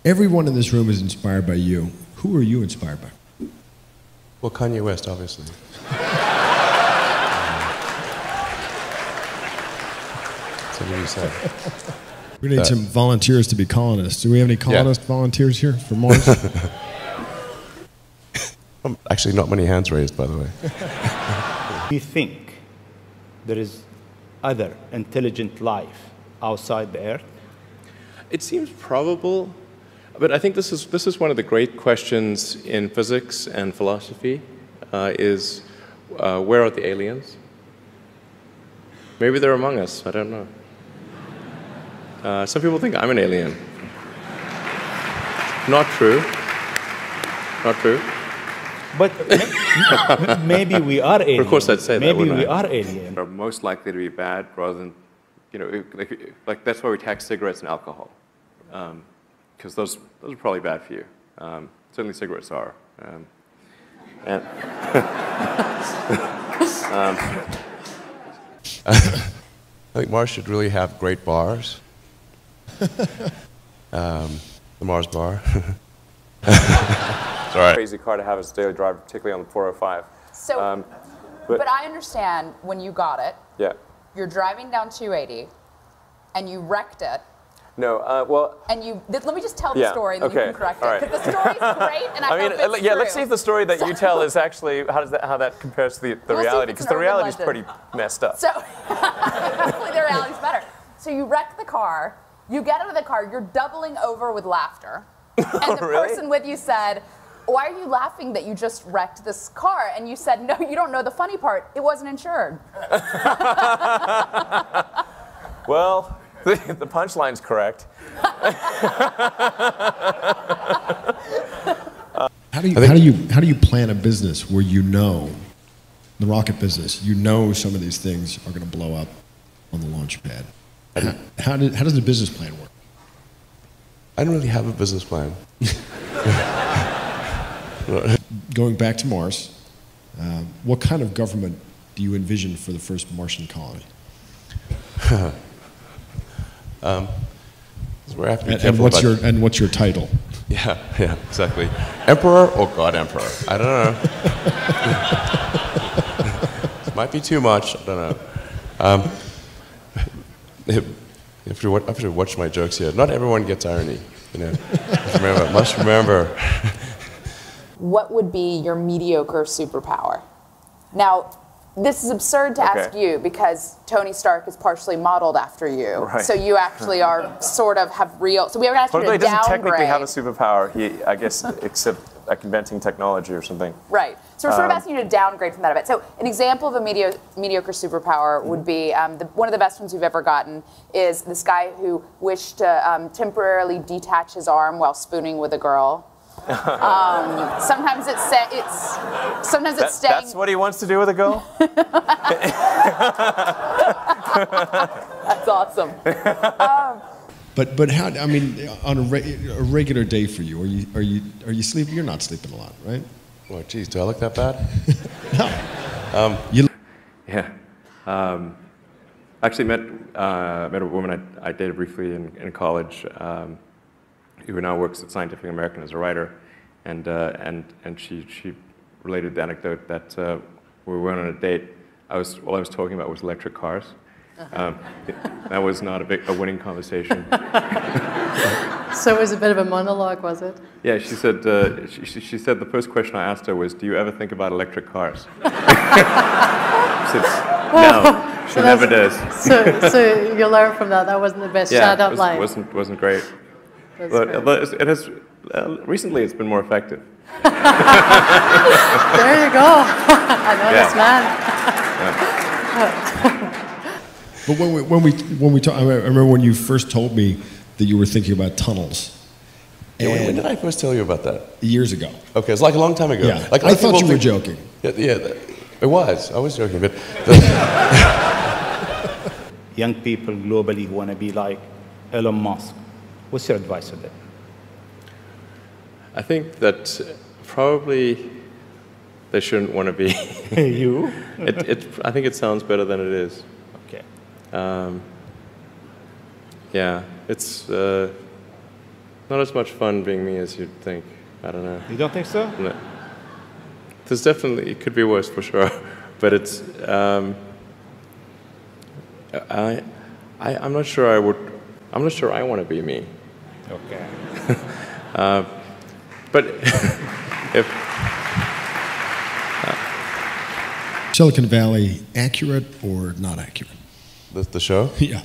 Everyone in this room is inspired by you. Who are you inspired by? Well, Kanye West, obviously. That's what you said. We need some volunteers to be colonists. Do we have any colonist volunteers here for Mars? Actually, not many hands raised, by the way. Do you think there is other intelligent life outside the Earth? It seems probable, but I think this is one of the great questions in physics and philosophy, is where are the aliens? Maybe they're among us, I don't know. Some people think I'm an alien. Not true. Not true. But maybe we are aliens. Of course I'd say that, maybe wouldn't we I? are aliens. Are most likely to be bad rather than, you know, like that's why we tax cigarettes and alcohol. Because those are probably bad for you. Certainly cigarettes are. And I think Mars should really have great bars. The Mars bar. It's all right. Crazy car to have as a daily driver, particularly on the 405. So, but I understand when you got it, yeah. you're driving down 280, and you wrecked it. No, well. And you, let me just tell the story, and then you can correct it. Because the story's great, and I hope it's yeah, true. let's see if the story that you tell is actually, how that compares to the reality, because the reality is pretty messed up. So, hopefully the reality's better. So you wreck the car, you get out of the car, you're doubling over with laughter, and the person with you said, why are you laughing that you just wrecked this car? And you said, no, you don't know the funny part. It wasn't insured. Well, the punchline's correct. How do you plan a business where you know, the rocket business, you know some of these things are going to blow up on the launch pad? How does the business plan work? I don't really have a business plan. Going back to Mars, what kind of government do you envision for the first Martian colony? We're have to be careful and what's your title? Yeah, exactly. Emperor or God Emperor? I don't know. Might be too much. I don't know. You have to watch my jokes here. Not everyone gets irony. You know, must remember. What would be your mediocre superpower? Now, this is absurd to ask you because Tony Stark is partially modeled after you. Right. So you actually are sort of have real. So we were going to ask you to He doesn't downgrade. technically have a superpower. He, I guess, except like inventing technology or something. Right. So we're sort of asking you to downgrade from that a bit. So an example of a mediocre superpower would be one of the best ones we've ever gotten is this guy who wished to temporarily detach his arm while spooning with a girl. Sometimes it's staying. That's what he wants to do with a girl? That's awesome. But how? I mean, on a regular day for you, are you sleeping? You're not sleeping a lot, right? Well, geez, do I look that bad? No. Actually met a woman I dated briefly in college, who now works at Scientific American as a writer, and she related the anecdote that we went on a date. All I was talking about was electric cars. That was not a winning conversation. So it was a bit of a monologue, was it? Yeah, she said she said the first question I asked her was, "Do you ever think about electric cars?" She said, no, she never does. So you learn from that. That wasn't the best shout-out line. Wasn't great. But it has recently it's been more effective. There you go. I know this man. But when we talk, I remember when you first told me that you were thinking about tunnels. Yeah, when did I first tell you about that? Years ago. Okay, it's like a long time ago. Yeah, like I thought you were joking. Yeah, it was. I was joking, but. Young people globally who want to be like Elon Musk. What's your advice to them? I think that probably they shouldn't want to be. You? I think it sounds better than it is. Okay. Yeah, it's not not as much fun being me as you'd think. I don't know. You don't think so? No. There's definitely, it could be worse for sure, but it's, I'm not sure I'm not sure I want to be me. Okay. But if, Silicon Valley, accurate or not accurate? The show? Yeah.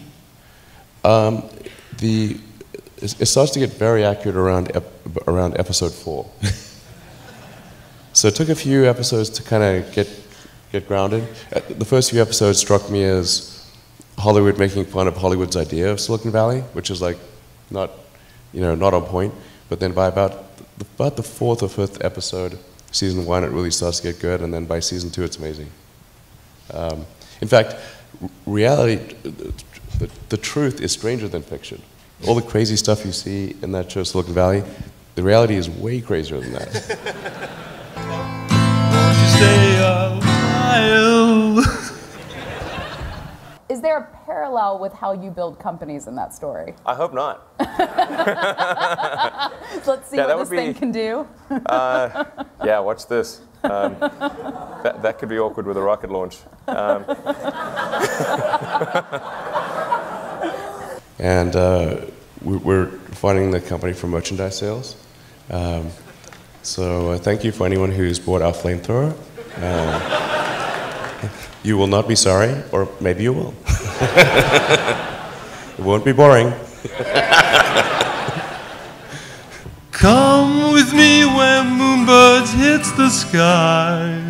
It starts to get very accurate around episode 4. So it took a few episodes to kind of get grounded. The first few episodes struck me as Hollywood making fun of Hollywood's idea of Silicon Valley, which is like not on point. But then by about the 4th or 5th episode, season 1, it really starts to get good, and then by season 2, it's amazing. In fact, reality, the truth is stranger than fiction. All the crazy stuff you see in that show, Silicon Valley, the reality is way crazier than that. Won't you stay a while? Is there a parallel with how you build companies in that story? I hope not. Let's see what this thing can do. Yeah, watch this. That could be awkward with a rocket launch. And we're funding the company for merchandise sales. So thank you for anyone who's bought our flamethrower. You will not be sorry, or maybe you will. It won't be boring. Come with me where moonbirds hits the sky.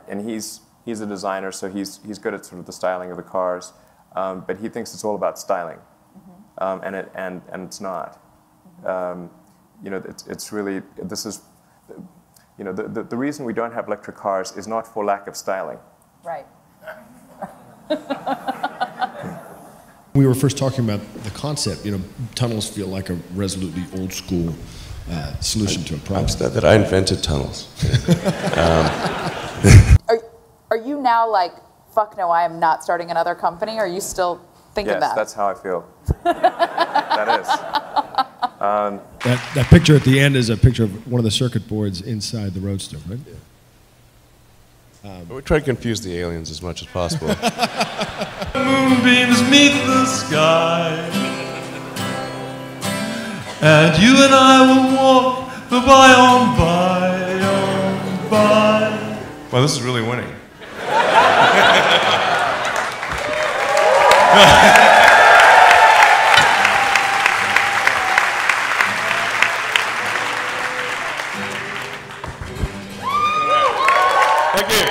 and he's a designer, so he's good at sort of the styling of the cars, but he thinks it's all about styling, and it's not. You know, it's really, this is, you know, the reason we don't have electric cars is not for lack of styling. Right. We were first talking about the concept. You know, tunnels feel like a resolutely old school solution to a problem. I'm sad that I invented tunnels. Are you now like, fuck no, I am not starting another company? Or are you still thinking Yes, that? that's how I feel. That is. That picture at the end is a picture of one of the circuit boards inside the Roadster, right? We try to confuse the aliens as much as possible. Moonbeams meet the sky, and you and I will walk the by on by. Well, this is really winning. Thank you.